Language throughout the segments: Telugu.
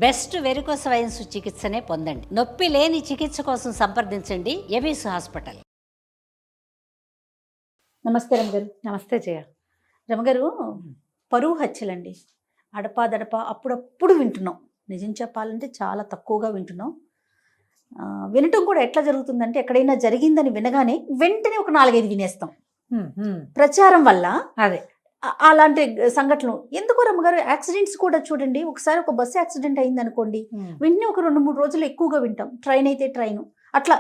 బెస్ట్ వెరికోస్ వెయిన్స్ చికిత్సనే పొందండి. నొప్పి లేని చికిత్స కోసం సంప్రదించండి ఎబిస్ హాస్పిటల్. నమస్తే రమగారు. నమస్తే జయ. రమగారు, పరువు హత్యలండి అడపాదడప అప్పుడప్పుడు వింటున్నాం. నిజం చెప్పాలంటే చాలా తక్కువగా వింటున్నాం. వినటం కూడా ఎట్లా జరుగుతుందంటే ఎక్కడైనా జరిగిందని వినగానే వెంటనే ఒక 4-5 వినేస్తాం. ప్రచారం వల్ల అదే అలాంటి సంఘటనలు ఎందుకో రమ్మగారు. యాక్సిడెంట్స్ కూడా చూడండి, ఒకసారి ఒక బస్సు యాక్సిడెంట్ అయింది అనుకోండి, వెంటనే ఒక 2-3 రోజులు ఎక్కువగా వింటాం. ట్రైన్ అయితే ట్రైన్, అట్లా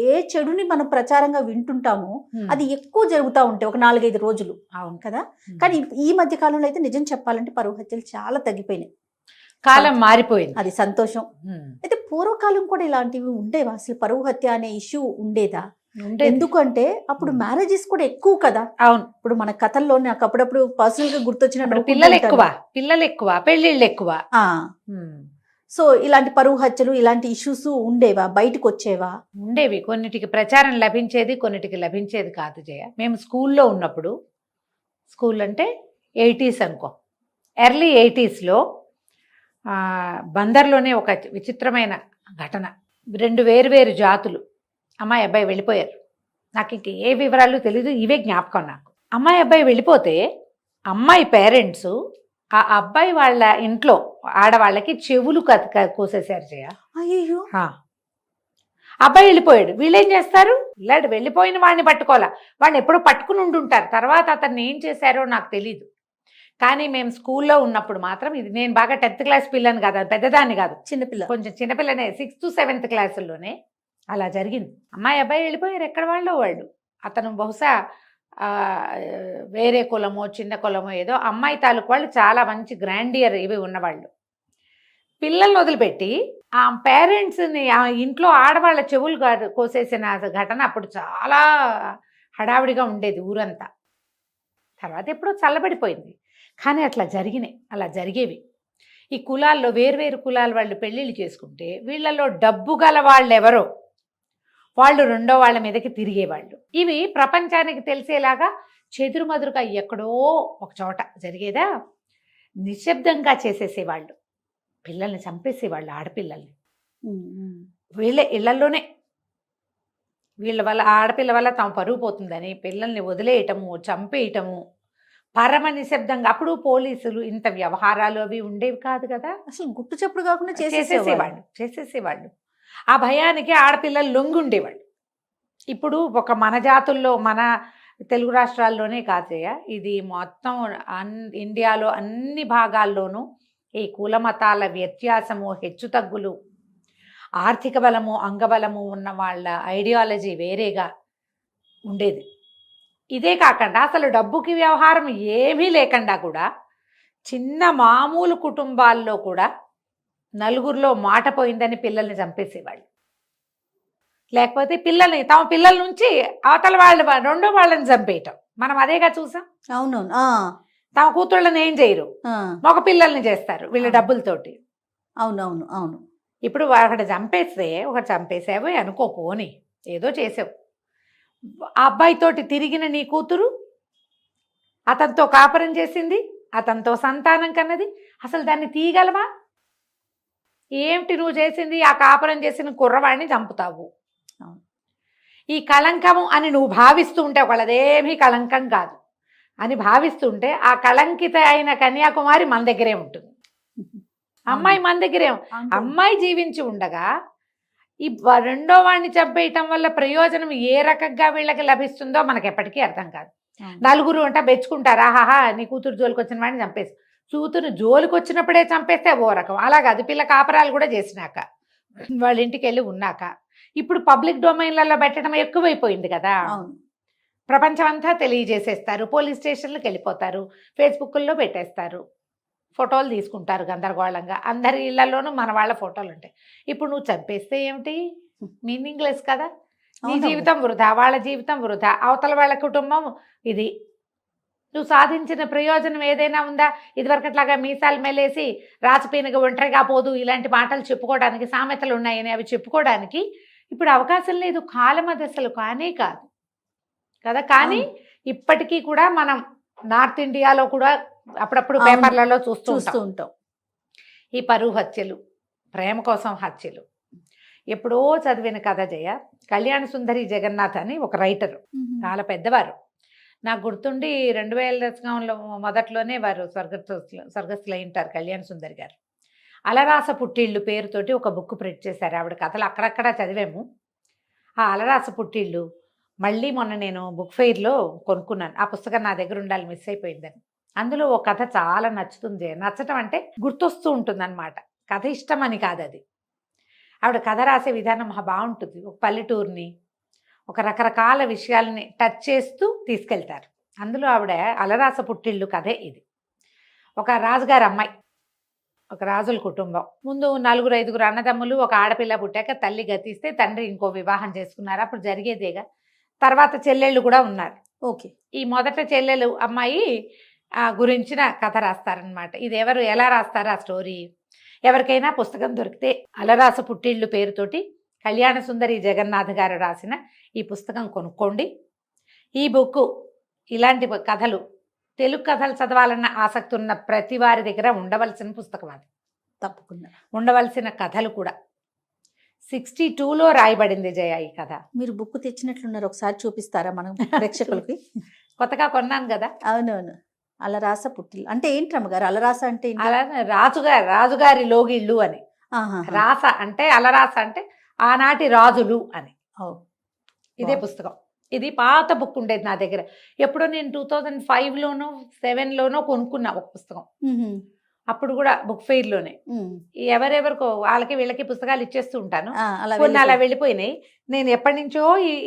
ఏ చెడుని మనం ప్రచారంగా వింటుంటామో అది ఎక్కువ జరుగుతూ ఉంటాయి ఒక 4-5 రోజులు. అవును కదా. కానీ ఈ మధ్య కాలంలో అయితే నిజం చెప్పాలంటే పరువు హత్యలు చాలా తగ్గిపోయినాయి. కాలం మారిపోయింది, అది సంతోషం. అయితే పూర్వకాలం కూడా ఇలాంటివి ఉండేవా? అసలు పరువు హత్య అనే ఇష్యూ ఉండేదా? ఎందుకంటే అప్పుడు మ్యారేజెస్ కూడా ఎక్కువ కదా. అవును. ఇప్పుడు మన కథల్లో నాకు అప్పుడప్పుడు పర్సనల్ గా గుర్తొచ్చిన పిల్లలు ఎక్కువ, పెళ్లిళ్ళు ఎక్కువ. సో ఇలాంటి పరువు హత్యలు, ఇలాంటి ఇష్యూస్ ఉండేవా? బయటకు వచ్చేవా? ఉండేవి. కొన్నిటికి ప్రచారం లభించేది, కొన్నిటికి లభించేది కాదు జయ. మేము స్కూల్లో ఉన్నప్పుడు, స్కూల్ అంటే 80s అనుకో, ఎర్లీ 80sలో బందర్లోనే ఒక విచిత్రమైన ఘటన. 2 వేరు జాతులు అమ్మాయి అబ్బాయి వెళ్ళిపోయారు. నాకు ఇంక ఏ వివరాలు తెలీదు, ఇవే జ్ఞాపకం నాకు. అమ్మాయి అబ్బాయి వెళ్ళిపోతే అమ్మాయి పేరెంట్స్ ఆ అబ్బాయి వాళ్ళ ఇంట్లో ఆడవాళ్ళకి చెవులు కోసేశారు జయ. అయ్యో. అబ్బాయి వెళ్ళిపోయాడు. వీళ్ళేం చేస్తారు? ఇలాంటి వెళ్ళిపోయిన వాడిని పట్టుకోవాలా, వాడిని ఎప్పుడో పట్టుకుని ఉండుంటారు. తర్వాత అతన్ని ఏం చేశారో నాకు తెలీదు. కానీ మేము స్కూల్లో ఉన్నప్పుడు మాత్రం, ఇది నేను బాగా 10th క్లాస్ పిల్లని కాదు, పెద్దదాన్ని కాదు, చిన్నపిల్ల, కొంచెం చిన్నపిల్లనే, 6th 7th క్లాసుల్లోనే అలా జరిగింది. అమ్మాయి అబ్బాయి వెళ్ళిపోయారు, ఎక్కడ వాళ్ళు. అతను బహుశా వేరే కులమో చిన్న కులమో ఏదో. అమ్మాయి తాలూకు వాళ్ళు చాలా మంచి గ్రాండియర్ ఇవి ఉన్నవాళ్ళు. పిల్లల్ని వదిలిపెట్టి ఆ పేరెంట్స్ని, ఆ ఇంట్లో ఆడవాళ్ళ చెవులు కోసేసిన ఘటన అప్పుడు చాలా హడావిడిగా ఉండేది ఊరంతా. తర్వాత ఎప్పుడో చల్లబడిపోయింది. కానీ అట్లా జరిగేవి. ఈ కులాల్లో వేర్వేరు కులాల వాళ్ళు పెళ్ళిళ్ళు చేసుకుంటే వీళ్ళలో డబ్బు గల వాళ్ళు ఎవరో వాళ్ళు రెండో వాళ్ళ మీదకి తిరిగేవాళ్ళు. ఇవి ప్రపంచానికి తెలిసేలాగా చెదురుమదురుగా ఎక్కడో ఒక చోట జరిగేదా, నిశ్శబ్దంగా చేసేసేవాళ్ళు. పిల్లల్ని చంపేసేవాళ్ళు, ఆడపిల్లల్ని. వీళ్ళ ఇళ్లలోనే, వీళ్ళ వల్ల, ఆడపిల్ల వల్ల తమ పరుగు పోతుందని పిల్లల్ని వదిలేయటము, చంపేయటము, పరమ నిశ్శబ్దంగా. అప్పుడు పోలీసులు ఇంత వ్యవహారాలు అవి ఉండేవి కాదు కదా. అసలు గుట్టు చప్పుడు కాకుండా చేసేసేవాళ్ళు. ఆ భయానికి ఆడపిల్లలు లొంగుండేవాళ్ళు. ఇప్పుడు ఒక మన జాతుల్లో, మన తెలుగు రాష్ట్రాల్లోనే కాదయ్య, ఇది మొత్తం ఇండియాలో అన్ని భాగాల్లోనూ ఈ కుల మతాల వ్యత్యాసము, హెచ్చుతగ్గులు, ఆర్థిక బలము, అంగబలము ఉన్న వాళ్ళ ఐడియాలజీ వేరేగా ఉండేది. ఇదే కాకుండా అసలు డబ్బుకి వ్యవహారం ఏమీ లేకుండా కూడా చిన్న మామూలు కుటుంబాల్లో కూడా నలుగురిలో మాట పోయిందని పిల్లల్ని చంపేసేవాళ్ళు. లేకపోతే తమ పిల్లల నుంచి అవతల వాళ్ళు, రెండో వాళ్ళని చంపేయటం మనం అదేగా చూసాం. అవునవును. తమ కూతుళ్ళని ఏం చేయరు, మగ పిల్లల్ని చేస్తారు వీళ్ళ డబ్బులతోటి. అవును. ఇప్పుడు ఒకటి చంపేసావు అనుకో, పోని ఏదో చేసావు, ఆ అబ్బాయితోటి తిరిగిన నీ కూతురు అతనితో కాపురం చేసింది, అతనితో సంతానం కన్నది, అసలు దాన్ని తీయగలవా? ఏమిటి నువ్వు చేసింది? ఆ కాపురం చేసిన కుర్రవాడిని చంపుతావు. ఈ కళంకము అని నువ్వు భావిస్తూ ఉంటే, ఒకళ్ళదేమీ కళంకం కాదు అని భావిస్తుంటే, ఆ కళంకిత అయిన కన్యాకుమారి మన దగ్గరే ఉంటుంది. అమ్మాయి మన దగ్గరే. అమ్మాయి జీవించి ఉండగా ఈ రెండో వాడిని చంపేయటం వల్ల ప్రయోజనం ఏ రకంగా వీళ్ళకి లభిస్తుందో మనకి ఎప్పటికీ అర్థం కాదు. నలుగురు అంట మెచ్చుకుంటారు, ఆహాహా నీ కూతురు జోలికి వచ్చిన వాడిని చంపేసి. కూతురు జోలికి వచ్చినప్పుడే చంపేస్తే ఓ రకం, అలాగది పిల్ల కాపరాలు కూడా చేసినాక, వాళ్ళ ఇంటికి వెళ్ళి ఉన్నాక. ఇప్పుడు పబ్లిక్ డొమైన్లలో పెట్టడం ఎక్కువైపోయింది కదా. ప్రపంచం అంతా తెలియజేసేస్తారు, పోలీస్ స్టేషన్లకు వెళ్ళిపోతారు, ఫేస్బుక్లో పెట్టేస్తారు, ఫోటోలు తీసుకుంటారు గందరగోళంగా. అందరి ఇళ్లలోనూ మన వాళ్ళ ఫోటోలు ఉంటాయి. ఇప్పుడు నువ్వు చంపేస్తే ఏమిటి? మీనింగ్లెస్ కదా. నీ జీవితం వృధా, వాళ్ళ జీవితం వృధా, అవతల వాళ్ళ కుటుంబం ఇది. నువ్వు సాధించిన ప్రయోజనం ఏదైనా ఉందా? ఇదివరకట్లాగా మీసాలు మెలేసి రాచపీనగా ఒంటరిగా పోదు ఇలాంటి మాటలు చెప్పుకోవడానికి, సామెతలు ఉన్నాయని అవి చెప్పుకోవడానికి ఇప్పుడు అవకాశం లేదు. కాలం అది అసలు కానే కాదు కదా. కానీ ఇప్పటికీ కూడా మనం నార్త్ ఇండియాలో కూడా అప్పుడప్పుడు పేపర్లలో చూస్తూ ఉంటాం ఈ పరువు హత్యలు, ప్రేమ కోసం హత్యలు. ఎప్పుడో చదివిన కథ జయ. కళ్యాణ సుందరి జగన్నాథ్ అని ఒక రైటరు, చాలా పెద్దవారు. నాకు గుర్తుండి 2000 దశకంలో మొదట్లోనే వారు స్వర్గస్థులు ఉంటారు కళ్యాణ సుందరి గారు. అలరాస పుట్టిళ్ళు పేరుతోటి ఒక బుక్ ప్రింట్ చేశారు. ఆవిడ కథలు అక్కడక్కడ చదివాము. ఆ అలరాస పుట్టిళ్ళు మళ్ళీ మొన్న నేను బుక్ ఫెయిర్లో కొనుక్కున్నాను. ఆ పుస్తకం నా దగ్గర ఉండాలి, మిస్ అయిపోయిందని. అందులో ఒక కథ చాలా నచ్చుతుంది. నచ్చటం అంటే గుర్తొస్తూ ఉంటుంది అనమాట. కథ ఇష్టం అని కాదు, అది ఆవిడ కథ రాసే విధానం బాగుంటుంది. ఒక పల్లెటూరుని, ఒక రకరకాల విషయాలని టచ్ చేస్తూ తీసుకెళ్తారు. అందులో ఆవిడ అలరాస పుట్టిళ్ళు కథే ఇది. ఒక రాజుగారి అమ్మాయి, ఒక రాజుల కుటుంబం. ముందు 4-5 అన్నదమ్ములు, ఒక ఆడపిల్ల పుట్టాక తల్లి గతిస్తే తండ్రి ఇంకో వివాహం చేసుకున్నారు. అప్పుడు జరిగేదేగా. తర్వాత చెల్లెళ్ళు కూడా ఉన్నారు. ఓకే. ఈ మొదట చెల్లెలు అమ్మాయి గురించిన కథ రాస్తారనమాట. ఇది ఎవరు ఎలా రాస్తారు ఆ స్టోరీ? ఎవరికైనా పుస్తకం దొరికితే అలరాస పుట్టిళ్ళు పేరుతోటి కళ్యాణ సుందరి జగన్నాథ్ గారు రాసిన ఈ పుస్తకం కొనుక్కోండి. ఈ బుక్ ఇలాంటి కథలు, తెలుగు కథలు చదవాలన్న ఆసక్తి ఉన్న ప్రతి వారి దగ్గర ఉండవలసిన పుస్తకం అది. తప్పకుండా ఉండవలసిన కథలు కూడా 62లో రాయబడింది జయ ఈ కథ. మీరు బుక్ తెచ్చినట్లున్నారు, ఒకసారి చూపిస్తారా మనం ప్రేక్షకులకి? కొత్తగా కొన్నాను కదా. అవునవును. అలరాస పుట్టిల్లు అంటే ఏంటి అమ్మగారు? అలరాస అంటే ఏంటి? అలా రాజుగారి లోగిళ్ళు అని. రాస అంటే అలరాస అంటే ఆనాటి రాజులు అని. ఇదే పుస్తకం. ఇది పాత బుక్ ఉండేది నా దగ్గర. ఎప్పుడో నేను 2005లోనో 7లోనో కొనుక్కున్నా ఒక పుస్తకం. అప్పుడు కూడా బుక్ ఫెయిర్లోనే. ఎవరెవరికో వాళ్ళకి వీళ్ళకి పుస్తకాలు ఇచ్చేస్తూ ఉంటాను. కొన్ని అలా వెళ్ళిపోయినాయి. నేను ఎప్పటి నుంచో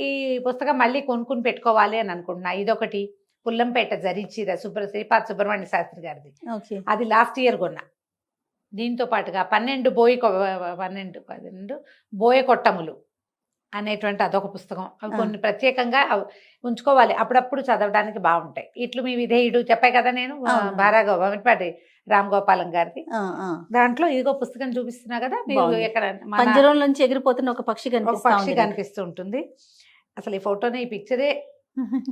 ఈ పుస్తకం మళ్ళీ కొనుక్కుని పెట్టుకోవాలి అని అనుకుంటున్నా. ఇదొకటి పుల్లంపేట జరీచీర శ్రీపాద సుబ్రహ్మణ్య శాస్త్రి గారిది. అది లాస్ట్ ఇయర్ కొన్నా. దీంతో పాటుగా 12 బోయ కొట్టములు అనేటువంటి అదొక పుస్తకం. అవి కొన్ని ప్రత్యేకంగా ఉంచుకోవాలి, అప్పుడప్పుడు చదవడానికి బాగుంటాయి. ఇట్లు మీ విధేయుడు చెప్పాయి కదా నేను, బారాగోపాటి రామ్ గోపాలం గారిది. దాంట్లో ఇదిగో పుస్తకం చూపిస్తున్నా కదా మీరు. ఎక్కడ పంజరం నుంచి ఎగిరిపోతున్న ఒక పక్షి కనిపిస్తూ ఉంటుంది. అసలు ఈ ఫోటోనే, ఈ పిక్చరే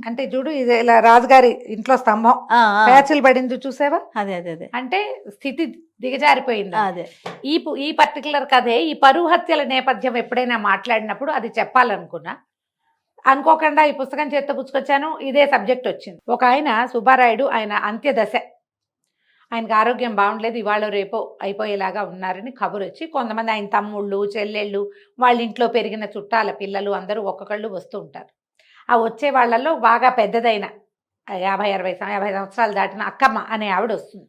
అంటే చూడు, ఇది ఇలా రాజుగారి ఇంట్లో స్తంభం ప్యాచులు పడింది చూసావా? అదే అదే అదే అంటే స్థితి దిగజారిపోయింది. అదే ఈ పర్టికులర్ కథే. ఈ పరువు హత్యల నేపథ్యం ఎప్పుడైనా మాట్లాడినప్పుడు అది చెప్పాలనుకున్నా, అనుకోకుండా ఈ పుస్తకం చేత్తో పుచ్చుకొచ్చాను. ఇదే సబ్జెక్ట్ వచ్చింది. ఒక ఆయన సుబ్బారాయుడు, ఆయన అంత్యదశ, ఆయనకు ఆరోగ్యం బాగుండలేదు, ఇవాళ రేపో అయిపోయేలాగా ఉన్నారని కబురు వచ్చి కొంతమంది ఆయన తమ్ముళ్ళు చెల్లెళ్ళు, వాళ్ళ ఇంట్లో పెరిగిన చుట్టాల పిల్లలు అందరూ ఒక్కొక్కళ్ళు వస్తూ ఉంటారు. ఆ వచ్చే వాళ్ళల్లో బాగా పెద్దదైన 50 సంవత్సరాలు దాటిన అక్కమ్మ అనే ఆవిడ వస్తుంది.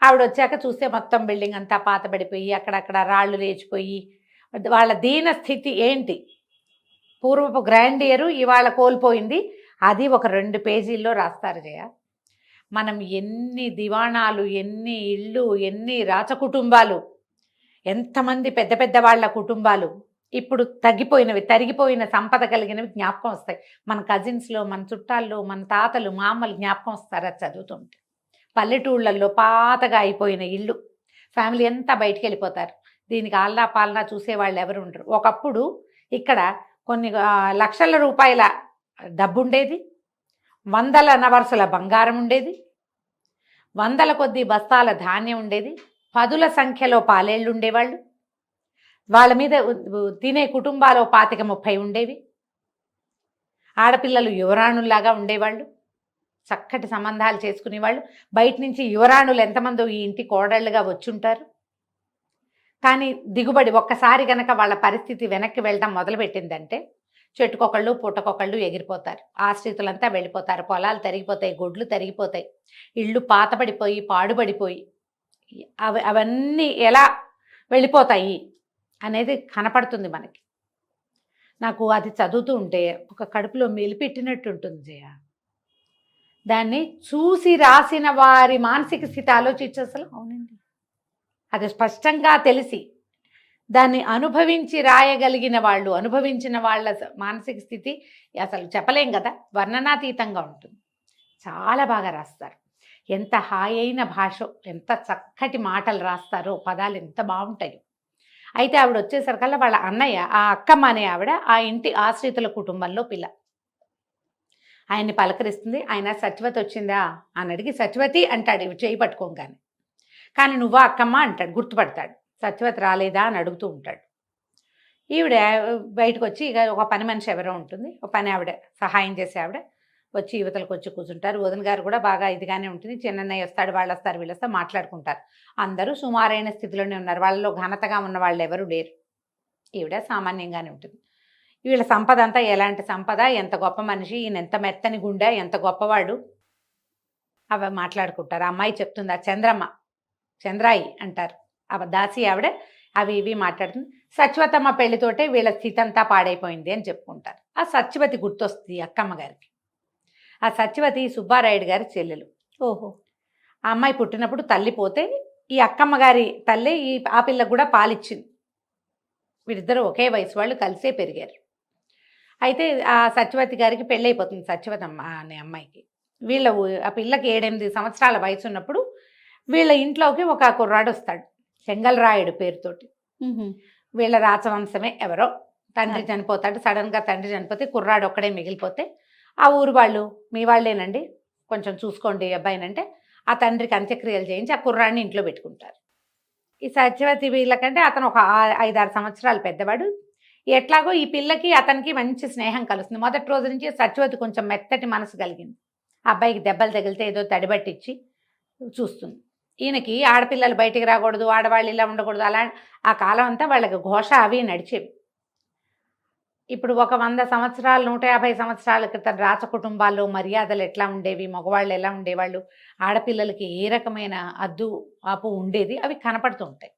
ఆవిడ వచ్చాక చూస్తే మొత్తం బిల్డింగ్ అంతా పాతబడిపోయి, అక్కడక్కడ రాళ్ళు లేచిపోయి, వాళ్ళ దీన స్థితి ఏంటి, పూర్వపు గ్రాండియరు ఇవాళ కోల్పోయింది. అది ఒక 2 పేజీల్లో రాస్తారు జయ. మనం ఎన్ని దివాణాలు, ఎన్ని ఇళ్ళు, ఎన్ని రాచకుటుంబాలు, ఎంతమంది పెద్ద పెద్ద వాళ్ళ కుటుంబాలు ఇప్పుడు తరిగిపోయిన సంపద కలిగినవి జ్ఞాపకం వస్తాయి. మన కజిన్స్లో, మన చుట్టాల్లో, మన తాతలు మామలు జ్ఞాపకం వస్తారు అది చదువుతుంటే. పల్లెటూళ్ళల్లో పాతగా అయిపోయిన ఇళ్ళు, ఫ్యామిలీ అంతా బయటికి వెళ్ళిపోతారు. దీనికి ఆల్లా పాలనా చూసేవాళ్ళు ఎవరు ఉండరు. ఒకప్పుడు ఇక్కడ కొన్ని లక్షల రూపాయల డబ్బు ఉండేది, 100 నవర్సుల బంగారం ఉండేది, 100 కొద్ది బస్తాల ధాన్యం ఉండేది, 10ల సంఖ్యలో పాలేళ్ళు ఉండేవాళ్ళు, వాళ్ళ మీద తినే కుటుంబాలు 25-30 ఉండేవి, ఆడపిల్లలు యువరాణుల్లాగా ఉండేవాళ్ళు, చక్కటి సంబంధాలు చేసుకునేవాళ్ళు. బయట నుంచి యువరాణులు ఎంతమందో ఈ ఇంటి కోడళ్ళుగా వచ్చుంటారు. కానీ దిగుబడి ఒక్కసారి కనుక వాళ్ళ పరిస్థితి వెనక్కి వెళ్ళడం మొదలుపెట్టిందంటే చెట్టుకొకళ్ళు పుట్టకొకళ్ళు ఎగిరిపోతారు. ఆశ్రితులంతా వెళ్ళిపోతారు, పొలాలు తరిగిపోతాయి, గొడ్లు తరిగిపోతాయి, ఇళ్ళు పాతబడిపోయి పాడుబడిపోయి అవన్నీ ఎలా వెళ్ళిపోతాయి అనేది కనపడుతుంది మనకి. నాకు అది చదువుతూ ఉంటే ఒక కడుపులో మెలిపెట్టినట్టు ఉంటుంది జయ. దాన్ని చూసి రాసిన వారి మానసిక స్థితి ఆలోచించు అసలు. అవునండి, అది స్పష్టంగా తెలిసి దాన్ని అనుభవించి రాయగలిగిన వాళ్ళు, అనుభవించిన వాళ్ళ మానసిక స్థితి అసలు చెప్పలేం కదా, వర్ణనాతీతంగా ఉంటుంది. చాలా బాగా రాస్తారు. ఎంత హాయైన భాష, ఎంత చక్కటి మాటలు రాస్తారో, పదాలు ఎంత బాగుంటాయో. అయితే ఆవిడ వచ్చేసరికల్లా వాళ్ళ అన్నయ్య, ఆ అక్కమ్మ అనే ఆవిడ ఆ ఇంటి ఆశ్రితుల కుటుంబంలో పిల్ల. ఆయన్ని పలకరిస్తుంది. ఆయన సత్యవతి వచ్చిందా అని అడిగి సత్యవతి అంటాడు చేయి పట్టుకోగానే. కానీ నువ్వా అక్కమ్మ అంటాడు, గుర్తుపడతాడు. సత్యవతి రాలేదా అని అడుగుతూ ఉంటాడు. ఈవిడ బయటకు వచ్చి ఇక ఒక పని మనిషి ఎవరో ఉంటుంది, ఒక పని ఆవిడ సహాయం చేసే ఆవిడ వచ్చి యువతలకు వచ్చి కూర్చుంటారు. వదిన గారు కూడా బాగా ఇదిగానే ఉంటుంది. చిన్నన్నయ్య వస్తాడు, వాళ్ళు వస్తారు, వీళ్ళు వస్తారు, మాట్లాడుకుంటారు. అందరూ సుమారైన స్థితిలోనే ఉన్నారు. వాళ్ళలో ఘనతగా ఉన్న వాళ్ళు ఎవరు లేరు. ఈవిడ సామాన్యంగానే ఉంటుంది. వీళ్ళ సంపద అంతా ఎలాంటి సంపద, ఎంత గొప్ప మనిషి, ఈయన ఎంత మెత్తని గుండె, ఎంత గొప్పవాడు, అవి మాట్లాడుకుంటారు. ఆ అమ్మాయి చెప్తుంది, ఆ చంద్రాయి అంటారు ఆ దాసి ఆవిడ, అవి ఇవి మాట్లాడుతుంది. సత్యవతమ్మ పెళ్లితోటే వీళ్ళ స్థితి అంతా పాడైపోయింది అని చెప్పుకుంటారు. ఆ సత్యవతి గుర్తొస్తుంది అక్కమ్మ గారికి. ఆ సత్యవతి సుబ్బారాయుడు గారి చెల్లెలు. ఓహో. ఆ అమ్మాయి పుట్టినప్పుడు తల్లి పోతే ఈ అక్కమ్మ గారి తల్లి ఆ పిల్లకు కూడా పాలిచ్చింది. వీరిద్దరూ ఒకే వయసు వాళ్ళు, కలిసే పెరిగారు. అయితే ఆ సత్యవతి గారికి పెళ్ళైపోతుంది, సత్యవతమ్మ అనే అమ్మాయికి. ఆ పిల్లకి 7-8 సంవత్సరాల వయసు ఉన్నప్పుడు వీళ్ళ ఇంట్లోకి ఒక కుర్రాడు వస్తాడు, చెంగల్రాయుడు పేరుతోటి. వీళ్ళ రాచవంశమే ఎవరో. తండ్రి చనిపోతాడు, సడన్గా తండ్రి చనిపోతే కుర్రాడు ఒక్కడే మిగిలిపోతే ఆ ఊరు వాళ్ళు, మీ వాళ్ళేనండి, కొంచెం చూసుకోండి అబ్బాయినంటే ఆ తండ్రికి అంత్యక్రియలు చేయించి ఆ కుర్రాడిని ఇంట్లో పెట్టుకుంటారు. ఈ సత్యవతి వీళ్ళకంటే అతను ఒక 5-6 సంవత్సరాలు పెద్దవాడు. ఎట్లాగో ఈ పిల్లకి అతనికి మంచి స్నేహం కలుస్తుంది. మొదటి రోజు నుంచి సత్యవతి కొంచెం మెత్తటి మనసు కలిగింది. ఆ అబ్బాయికి దెబ్బలు తగిలితే ఏదో తడిబట్టించి చూస్తుంది. ఈయనకి ఆడపిల్లలు బయటికి రాకూడదు, ఆడవాళ్ళు ఇలా ఉండకూడదు, అలా ఆ కాలం అంతా వాళ్ళకి ఘోష అవి నడిచేవి. ఇప్పుడు ఒక 100 సంవత్సరాలు 150 సంవత్సరాల క్రితం రాచ కుటుంబాల్లో మర్యాదలు ఎట్లా ఉండేవి, మగవాళ్ళు ఎలా ఉండేవాళ్ళు, ఆడపిల్లలకి ఏ రకమైన అద్దు ఆపు ఉండేది, అవి కనపడుతూ ఉంటాయి.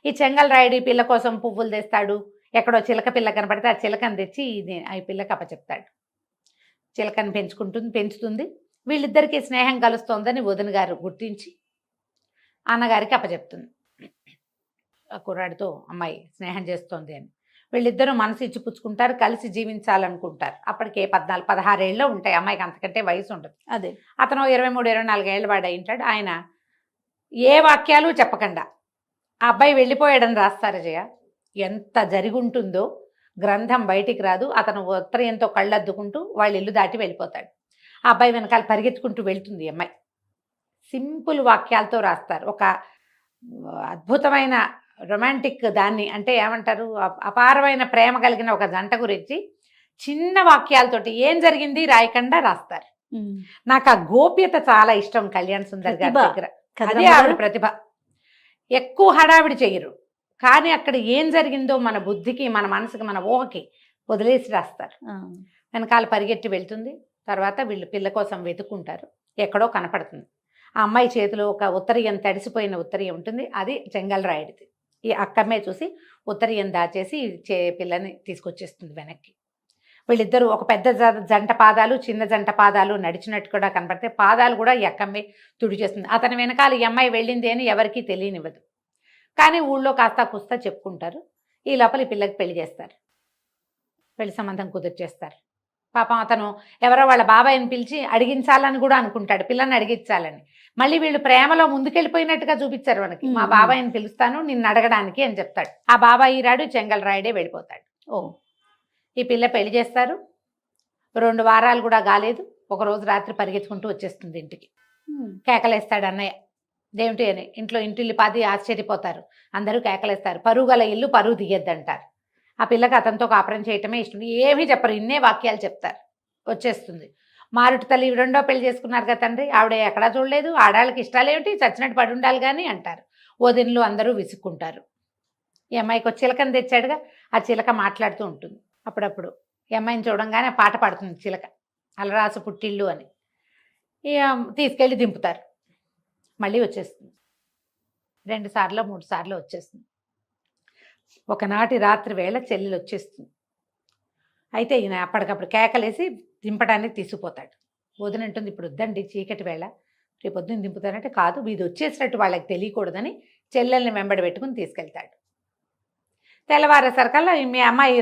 ఈ చెంగల్రాయుడు ఈ పిల్ల కోసం పువ్వులు తెస్తాడు. ఎక్కడో చిలక పిల్ల కనపడితే ఆ చిలకను తెచ్చి ఈ పిల్లకి అప్పచెప్తాడు. చిలకను పెంచుతుంది. వీళ్ళిద్దరికీ స్నేహం కలుస్తోందని వదిన గారు గుర్తించి అన్నగారికి అప్పచెప్తుంది. ఆ కుర్రాడితో అమ్మాయి స్నేహం చేస్తోంది అని. వీళ్ళిద్దరూ మనసు ఇచ్చి పుచ్చుకుంటారు, కలిసి జీవించాలనుకుంటారు. అప్పటికే 14-16 ఏళ్ళు ఉంటాయి అమ్మాయికి, అంతకంటే వయసు ఉండదు. అదే అతను 23-24 ఏళ్ళ వాడు అయి ఉంటాడు. ఆయన ఏ వాక్యాలు చెప్పకుండా ఆ అబ్బాయి వెళ్ళిపోయాడని రాస్తారు జయ. ఎంత జరిగి ఉంటుందో గ్రంథం బయటికి రాదు. అతను ఉత్తరీయంతో కళ్ళద్దుకుంటూ వాళ్ళ ఇల్లు దాటి వెళ్ళిపోతాడు. ఆ అబ్బాయి వెనకాల పరిగెత్తుకుంటూ వెళ్తుంది అమ్మాయి. సింపుల్ వాక్యాలతో రాస్తారు. ఒక అద్భుతమైన రొమాంటిక్ దాన్ని, అంటే ఏమంటారు, అపారమైన ప్రేమ కలిగిన ఒక జంట గురించి చిన్న వాక్యాలతోటి ఏం జరిగింది రాయకుండా రాస్తారు. నాకు ఆ గోప్యత చాలా ఇష్టం కళ్యాణ్ సుందర్ గారి దగ్గర. అదే ఆవిడ ప్రతిభ. ఎక్కువ హడావిడి చెయ్యరు, కానీ అక్కడ ఏం జరిగిందో మన బుద్ధికి, మన మనసుకి, మన ఊహకి వదిలేసి రాస్తారు. వెనకాల పరిగెట్టి వెళ్తుంది. తర్వాత వీళ్ళు పిల్ల కోసం వెతుక్కుంటారు. ఎక్కడో కనపడుతుంది. ఆ అమ్మాయి చేతిలో ఒక ఉత్తరీయం, తడిసిపోయిన ఉత్తరీయం ఉంటుంది. అది చెంగల్రాయుడిది. ఈ అక్కమ్మే చూసి ఉత్తరీయం దాచేసి పిల్లని తీసుకొచ్చేస్తుంది వెనక్కి. వీళ్ళిద్దరూ ఒక పెద్ద జంట పాదాలు, చిన్న జంట పాదాలు నడిచినట్టు కూడా కనపడితే పాదాలు కూడా ఈ అక్కమ్మే తుడి చేస్తుంది. అతని వెనకాల ఈ అమ్మాయి వెళ్ళింది అని ఎవరికీ తెలియనివ్వదు. కానీ ఊళ్ళో కాస్తా కుస్తా చెప్పుకుంటారు. ఈ లోపల ఈ పిల్లకి పెళ్లి చేస్తారు. పెళ్లి సంబంధం కుదిర్చేస్తారు. పాపం అతను ఎవరో వాళ్ళ బాబాయిని పిలిచి అడిగించాలని కూడా అనుకుంటాడు, పిల్లని అడిగించాలని. మళ్ళీ వీళ్ళు ప్రేమలో ముందుకెళ్ళిపోయినట్టుగా చూపించారు మనకి. మా బాబాయిని పిలుస్తాను నిన్ను అడగడానికి అని చెప్తాడు. ఆ బాబాయి రాడు, చెంగల్రాయుడే వెళ్ళిపోతాడు. ఈ పిల్ల పెళ్లి చేస్తారు. 2 వారాలు కూడా కాలేదు, ఒకరోజు రాత్రి పరిగెత్తుకుంటూ వచ్చేస్తుంది ఇంటికి. కేకలేస్తాడు అన్నయ్య, దేమిటి అని. ఇంట్లో ఇంటిల్లిపాది ఆశ్చర్యపోతారు. అందరూ కేకలేస్తారు. పరువు గల ఇల్లు పరువు తీయద్దంటారు. ఆ పిల్లకి అతనితో కాపురం చేయటమే ఇష్టం. ఏమీ చెప్పరు, ఇన్నే వాక్యాలు చెప్తారు. వచ్చేస్తుంది. మారుటి తల్లి 2వ పెళ్లి చేసుకున్నారు కదా తండ్రి, ఆవిడ ఎక్కడా చూడలేదు, ఆడాళ్ళకి ఇష్టాలు ఏమిటి, చచ్చినట్టు పడి ఉండాలి కానీ అంటారు. వదినలు అందరూ విసుక్కుంటారు. ఈ అమ్మాయికి ఒక చిలకని తెచ్చాడుగా, ఆ చిలక మాట్లాడుతూ ఉంటుంది. అప్పుడప్పుడు ఈ అమ్మాయిని చూడంగానే పాట పాడుతుంది చిలక, అలరాసు పుట్టిల్లు అని. తీసుకెళ్ళి దింపుతారు. మళ్ళీ వచ్చేస్తుంది. 2 సార్లు 3 సార్లు వచ్చేస్తుంది. ఒకనాటి రాత్రి వేళ చెల్లెలు వచ్చేస్తుంది. అయితే ఈయన అప్పటికప్పుడు కేకలేసి దింపడానికి తీసుకుపోతాడు. వదినంటుంది, ఇప్పుడు వద్దండి, చీకటి వేళ, రేపు పొద్దున్న దింపుతానంటే, కాదు ఇది వచ్చేసినట్టు వాళ్ళకి తెలియకూడదని చెల్లెల్ని వెంబడి పెట్టుకుని తీసుకెళ్తాడు. తెల్లవారేసరికల్లా మీ అమ్మాయి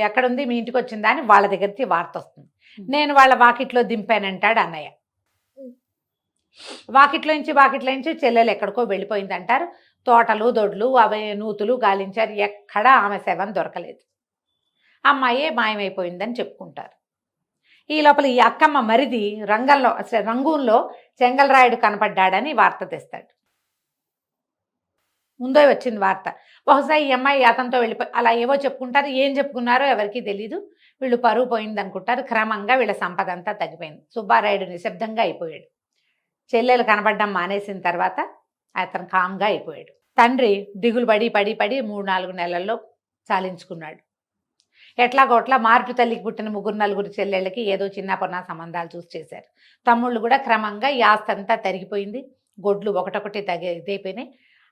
ఎక్కడుంది, మీ ఇంటికి వచ్చిందా అని వాళ్ళ దగ్గరికి వార్త వస్తుంది. నేను వాళ్ళ వాకిట్లో దింపానంటాడు అన్నయ్య. వాకిట్లో నుంచి చెల్లెలు ఎక్కడికో వెళ్ళిపోయిందంటారు. తోటలు దొడ్లు అవి నూతులు గాలించారు, ఎక్కడా ఆమె శవం దొరకలేదు. అమ్మాయే మాయమైపోయిందని చెప్పుకుంటారు. ఈ లోపల ఈ అక్కమ్మ మరిది రంగూన్లో చెంగల్రాయుడు కనపడ్డాడని వార్త తెస్తాడు. ముందే వచ్చింది వార్త. బహుశా ఈ అమ్మాయి అతనితో వెళ్ళిపోయి అలా ఏవో చెప్పుకుంటారు. ఏం చెప్పుకున్నారో ఎవరికీ తెలీదు. వీళ్ళు పరువు పోయింది అనుకుంటారు. క్రమంగా వీళ్ళ సంపద అంతా తగ్గిపోయింది. సుబ్బారాయుడు నిశ్శబ్దంగా అయిపోయాడు. చెల్లెలు కనబడడం మానేసిన తర్వాత అతను కామ్గా అయిపోయాడు. తండ్రి దిగులు పడి 3-4 నెలల్లో చాలించుకున్నాడు. ఎట్లాగోట్లా మారుటు తల్లికి పుట్టిన 3-4 చెల్లెళ్ళకి ఏదో చిన్న పొన్న సంబంధాలు చూసి చేశారు. తమ్ముళ్ళు కూడా క్రమంగా ఈ ఆస్తి అంతా తరిగిపోయింది. గొడ్లు ఒకటొకటి ఇదైపోయినాయి.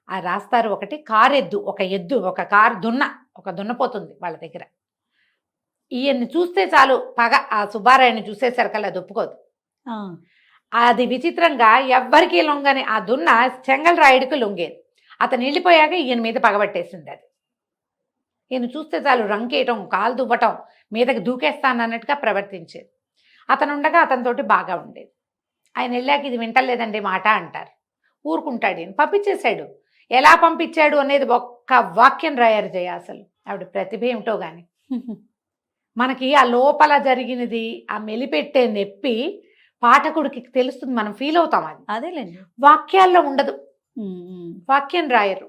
ఆ రాస్తారు ఒకటి కారెద్దు, ఒక కారు దున్నపోతుంది వాళ్ళ దగ్గర. ఈయన్ని చూస్తే చాలు పగ. ఆ సుబ్బారాయుడిని చూసేసరికల్లా అది ఒప్పుకోదు. అది విచిత్రంగా ఎవ్వరికీ లొంగని ఆ దున్న చెంగల్రాయుడికి లొంగేది. అతను వెళ్ళిపోయాక ఈయన మీద పగబట్టేసింది అది. ఈయన చూస్తే చాలు రంకేయటం, కాలు దువ్వటం, మీదకి దూకేస్తానన్నట్టుగా ప్రవర్తించేది. అతను ఉండగా అతనితోటి బాగా ఉండేది. ఆయన వెళ్ళాక ఇది వింటలేదండి మాట అంటారు. ఊరుకుంటాడు. ఈయన పంపించేశాడు. ఎలా పంపించాడు అనేది ఒక్క వాక్యం రాయారు జయ. అసలు ఆవిడ ప్రతిభ ఏమిటో కానీ మనకి ఆ లోపల జరిగినది ఆ మెలిపెట్టే నొప్పి పాఠకుడికి తెలుస్తుంది. మనం ఫీల్ అవుతాం. అది అదేలేండి, వాక్యాల్లో ఉండదు. వాక్యం రాయరు.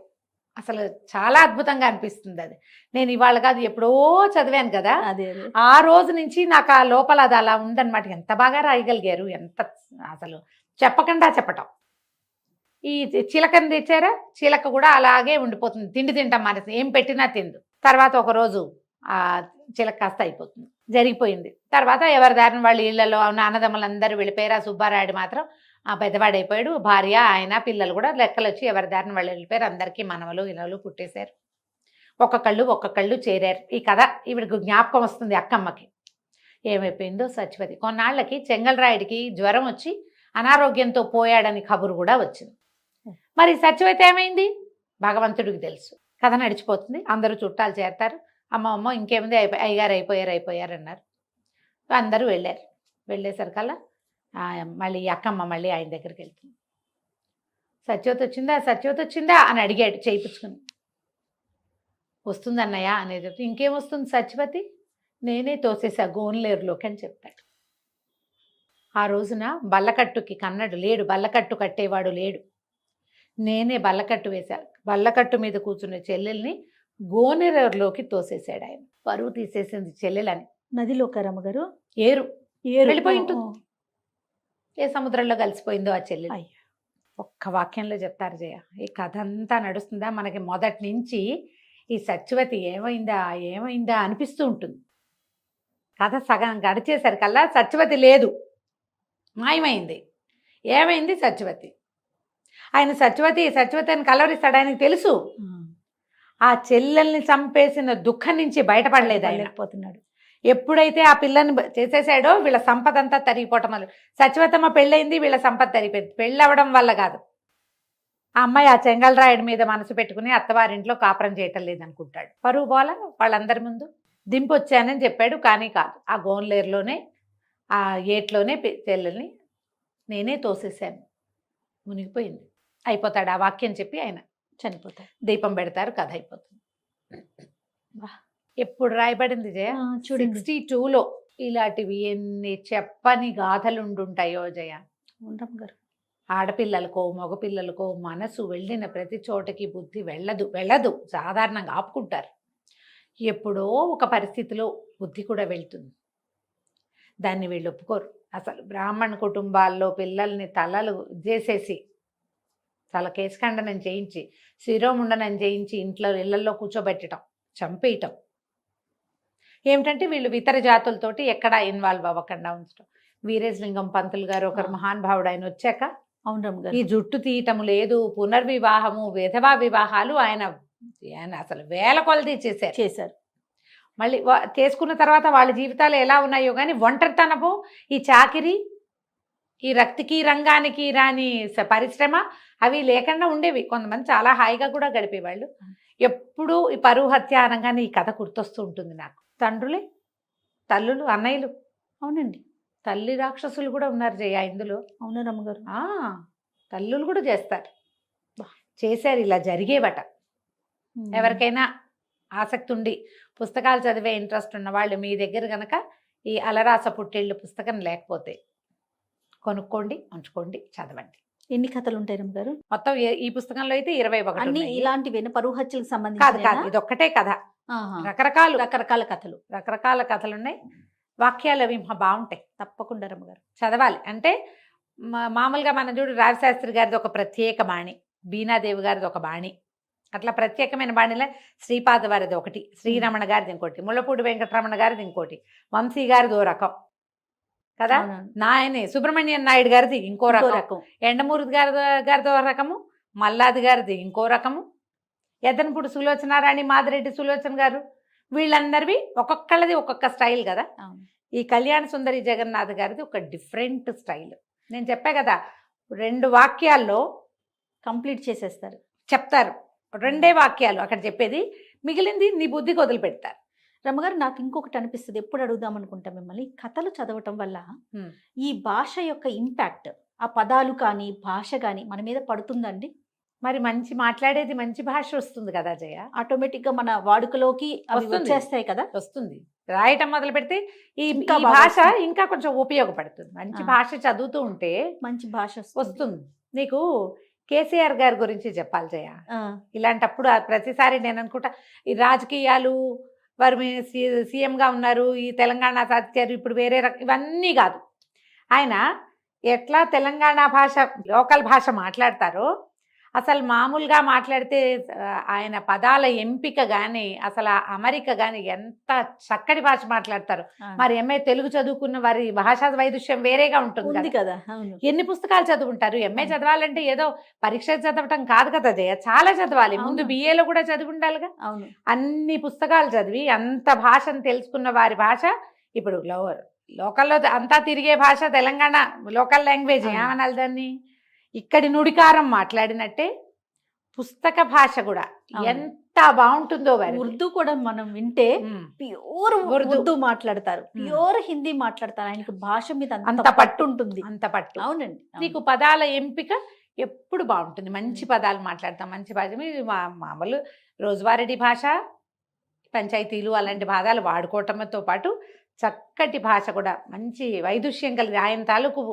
అసలు చాలా అద్భుతంగా అనిపిస్తుంది అది. నేను ఇవాళ కాదు ఎప్పుడో చదివాను కదా. అదే ఆ రోజు నుంచి నాకు ఆ లోపల అది అలా ఉందన్నమాట. ఎంత బాగా రాయగలిగారు. ఎంత అసలు చెప్పకుండా చెప్పటం. ఈ చిలకని తెచ్చారా, చిలక కూడా అలాగే ఉండిపోతుంది. తిండి తింటాం మానేసి ఏం పెట్టినా తిందు. తర్వాత ఒకరోజు ఆ చిలక కాస్త అయిపోతుంది. జరిగిపోయింది. తర్వాత ఎవరి దారిని వాళ్ళ ఇళ్లలో అన్నదమ్ములందరూ వెళ్ళిపోయారు. ఆ సుబ్బారాయుడు మాత్రం ఆ పెద్దవాడైపోయాడు. భార్య, ఆయన, పిల్లలు కూడా లెక్కలు వచ్చి ఎవరి దారిని వాళ్ళు వెళ్ళిపోయారు. అందరికీ మనవలు ఇనవలు పుట్టేశారు. ఒక్కొక్కళ్ళు చేరారు. ఈ కథ ఈవిడికి జ్ఞాపకం వస్తుంది అక్కమ్మకి. ఏమైపోయిందో సత్యవతి. కొన్నాళ్ళకి చెంగల్రాయుడికి జ్వరం వచ్చి అనారోగ్యంతో పోయాడని కబురు కూడా వచ్చింది. మరి సత్యవతి ఏమైంది భగవంతుడికి తెలుసు. కథ నడిచిపోతుంది. అందరూ చుట్టాలు చేరతారు. అమ్మ ఇంకేముంది అయ్యగారు అయిపోయారు అన్నారు. అందరూ వెళ్ళారు. వెళ్ళేసరికల్లా మళ్ళీ అక్కమ్మ మళ్ళీ ఆయన దగ్గరికి వెళ్తుంది. సత్యవతి వచ్చిందా అని అడిగాడు చేయించుకుని. వస్తుందన్నయ్య అనేది. ఇంకేం వస్తుంది సత్యవతి, నేనే తోసేసా గోన్లేరులోకి అని చెప్పాడు. ఆ రోజున బల్లకట్టుకి కన్నడు లేడు, బల్లకట్టు కట్టేవాడు లేడు. నేనే బల్లకట్టు వేశా. బల్లకట్టు మీద కూర్చున్న చెల్లెల్ని గోనెరేరులోకి తోసేశాడు ఆయన. పరువు తీసేసింది చెల్లెలని. నదిలోకి రమ్మగారు ఏరు వెళ్ళిపోయి ఉంటుంది. ఏ సముద్రంలో కలిసిపోయిందో ఆ చెల్లెలు. ఒక్క వాక్యంలో చెప్తారు జయ. ఈ కథ అంతా నడుస్తుందా మనకి మొదటి నుంచి. ఈ సత్యవతి ఏమైందా అనిపిస్తూ ఉంటుంది. కథ సగం గడిచేసరికల్లా సత్యవతి లేదు, మాయమైంది. ఏమైంది సత్యవతి? ఆయన సత్యవతి అని కలవరిస్తాడు. ఆయనకు తెలుసు ఆ చెల్లెల్ని చంపేసిన దుఃఖం నుంచి బయటపడలేదు. ఆయన పోతున్నాడు. ఎప్పుడైతే ఆ పిల్లని చేసేసాడో వీళ్ళ సంపద అంతా తరిగిపోవటం వల్ల. సత్యవతమ్మ పెళ్ళయింది, వీళ్ళ సంపద తరిగిపోయింది. పెళ్ళవడం వల్ల కాదు. ఆ అమ్మాయి ఆ చెంగల్రాయుడి మీద మనసు పెట్టుకుని అత్తవారింట్లో కాపురం చేయటం లేదనుకుంటాడు. పరువు పోల వాళ్ళందరి ముందు దింపొచ్చానని చెప్పాడు. కానీ కాదు, ఆ గోన్లేరులోనే ఆ ఏట్లోనే చెల్లెల్ని నేనే తోసేసాను. మునిగిపోయింది. అయిపోతాడు. ఆ వాక్యం చెప్పి ఆయన చనిపోతాడు. దీపం పెడతారు. కథ అయిపోతుంది. ఎప్పుడు రాయబడింది జయ? 62లో. ఇలాంటివి ఎన్ని చెప్పని గాథలుండుంటాయో జయ. గారు ఆడపిల్లలకో మగపిల్లలకో మనసు వెళ్ళిన ప్రతి చోటకి బుద్ధి వెళ్ళదు. సాధారణంగా ఆపుకుంటారు. ఎప్పుడో ఒక పరిస్థితిలో బుద్ధి కూడా వెళ్తుంది. దాన్ని వీళ్ళు ఒప్పుకోరు. అసలు బ్రాహ్మణ కుటుంబాల్లో పిల్లల్ని తలలు చేసేసి తల కేశఖండనం చేయించి శిరోముండనం చేయించి ఇళ్లలో కూర్చోబెట్టడం, చంపేయటం. ఏమిటంటే వీళ్ళు ఇతర జాతులతోటి ఎక్కడా ఇన్వాల్వ్ అవ్వకుండా ఉంచడం. వీరేశలింగం పంతులు గారు ఒకరు మహానుభావుడు. ఆయన వచ్చాక ఈ జుట్టు తీయటం లేదు, పునర్వివాహము, విధవా వివాహాలు ఆయన అసలు వేల కొలది చేశారు. మళ్ళీ చేసుకున్న తర్వాత వాళ్ళ జీవితాలు ఎలా ఉన్నాయో కానీ ఒంటరితనము, ఈ చాకిరి, ఈ రక్తికి రంగానికి రాని పరిశ్రమ అవి లేకుండా ఉండేవి. కొంతమంది చాలా హాయిగా కూడా గడిపేవాళ్ళు. ఎప్పుడూ ఈ పరువు హత్య అనగానే ఈ కథ గుర్తొస్తూ ఉంటుంది నాకు. తండ్రులే, తల్లులు, అన్నయ్యలు. అవునండి, తల్లి రాక్షసులు కూడా ఉన్నారు జయ ఇందులో. అవునా రమ్మగారు? తల్లులు కూడా చేశారు. ఇలా జరిగేవట. ఎవరికైనా ఆసక్తి ఉండి పుస్తకాలు చదివే ఇంట్రెస్ట్ ఉన్న వాళ్ళు మీ దగ్గర కనుక ఈ అలరాస పుట్టేళ్ళు పుస్తకం లేకపోతే కొనుక్కోండి, ఉంచుకోండి, చదవండి. ఎన్ని కథలు ఉంటాయి రమ్మగారు? మొత్తం ఈ పుస్తకంలో అయితే 21 అన్ని ఉన్నాయి. ఇలాంటివేనా? పరువు హత్యలకు కాదు సంబంధించి కాదు, ఇది ఒక్కటే కథ. రకరకాలు రకరకాల కథలు. రకరకాల కథలు ఉన్నాయి. వాక్యాలు అవి బాగుంటాయి, తప్పకుండా రమ్మగారు. చదవాలి. అంటే మామూలుగా మనం చూడు రావిశాస్త్రి గారిది ఒక ప్రత్యేక బాణి, బీనాదేవి గారిది ఒక బాణి, అట్లా ప్రత్యేకమైన బాణిలో శ్రీపాద వారిది ఒకటి, శ్రీరమణ గారిది ఇంకోటి, ముళ్ళపూడి వెంకటరమణ గారిది ఇంకోటి, వంశీ గారిది ఓ రకం కదా, అవునవును. నాయనే సుబ్రహ్మణ్యం నాయుడు గారిది ఇంకో ఇంకో రకం, రకం. ఎండమూరి గారిది ఓ రకము, మల్లాది గారిది ఇంకో రకము, ఎద్దనపూడి సులోచనారాణి, మాదిరెడ్డి సులోచన గారు, వీళ్ళందరివి ఒక్కొక్కళ్ళది ఒక్కొక్క స్టైల్ కదా. అవును. ఈ కళ్యాణ సుందరి జగన్నాథ్ గారిది ఒక డిఫరెంట్ స్టైల్. నేను చెప్పా కదా, 2 వాక్యాల్లో కంప్లీట్ చేసేస్తారు. చెప్తారు, 2 వాక్యాలు అక్కడ చెప్పేది, మిగిలింది నీ బుద్ధికి వదిలిపెడతారు. రమ్మగారు, నాకు ఇంకొకటి అనిపిస్తుంది, ఎప్పుడు అడుగుదాం అనుకుంటా మిమ్మల్ని, కథలు చదవటం వల్ల ఈ భాష యొక్క ఇంపాక్ట్, ఆ పదాలు కానీ భాష కానీ మన మీద పడుతుందండి? మరి మంచి మాట్లాడేది మంచి భాష వస్తుంది కదా జయ, ఆటోమేటిక్ గా మన వాడుకలోకి అవి వస్తుంది. వచ్చేస్తాయి కదా. వస్తుంది. రాయటం మొదలు పెడితే ఈ ఇంకా ఈ బాగా భాష వస్తుంది. ఇంకా కొంచెం ఉపయోగపడుతుంది. మంచి భాష చదువుతూ ఉంటే మంచి భాష వస్తుంది. నీకు కేసీఆర్ గారి గురించి చెప్పాలి జయ. ఆ, ఇలాంటప్పుడు ప్రతిసారి నేను అనుకుంటా, ఈ రాజకీయాలు, వారు సీఎంగా ఉన్నారు, ఈ తెలంగాణ సాధించారు, ఇప్పుడు వేరే ఇవన్నీ కాదు. ఆయన ఎట్లా తెలంగాణ భాష, లోకల్ భాష మాట్లాడతారో, అసలు మామూలుగా మాట్లాడితే ఆయన పదాల ఎంపిక కానీ, అసలు ఆ అమరిక కానీ ఎంత చక్కటి భాష మాట్లాడతారు. మరి ఎంఏ తెలుగు చదువుకున్న వారి భాషా వైదుష్యం వేరేగా ఉంటుంది ఉంది కదా. కదా. అవును. ఎన్ని పుస్తకాలు చదువుంటారు? ఎంఏ చదవాలంటే ఏదో పరీక్ష చదవటం కాదు కదా జయ, చాలా చదవాలి. ముందు అవును. బిఏలో కూడా చదివి ఉండాలిగా. అవును. అన్ని పుస్తకాలు చదివి అంత భాషను తెలుసుకున్న వారి భాష, ఇప్పుడు లోకల్లో అంతా తిరిగే భాష తెలంగాణ లోకల్ లాంగ్వేజ్, అవును. ఏమనాలి దాన్ని, ఇక్కడి నుడికారం మాట్లాడినట్టే పుస్తక భాష కూడా అవును. ఎంత బాగుంటుందో వారి. ఉర్దూ కూడా మనం వింటే ప్యూర్ ఉర్దూ మాట్లాడతారు, ప్యూర్ హిందీ మాట్లాడతారు. ఆయనకు భాష మీద అంత పట్టు ఉంటుంది. అంత పట్టు. అవునండి. నీకు పదాల ఎంపిక ఎప్పుడు బాగుంటుంది, మంచి పదాలు మాట్లాడతాం, మంచి భాష. మామూలు రోజువారీ భాష, పంచాయతీలు అలాంటి పదాలు వాడుకోవటంతో పాటు చక్కటి భాష కూడా, మంచి వైదుష్యం కలిగి ఆయన తాలూకు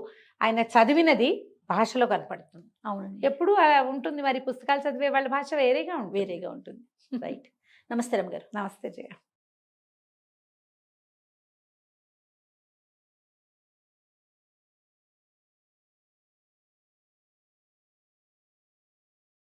ఆయన చదివినది భాషలో కనపడుతుంది. అవునండి. ఎప్పుడు అలా ఉంటుంది. మరి పుస్తకాలు చదివే వాళ్ళ భాష వేరేగా ఉంటుంది. వేరేగా ఉంటుంది. రైట్. నమస్తే రమ్మ గారు. నమస్తే జయ.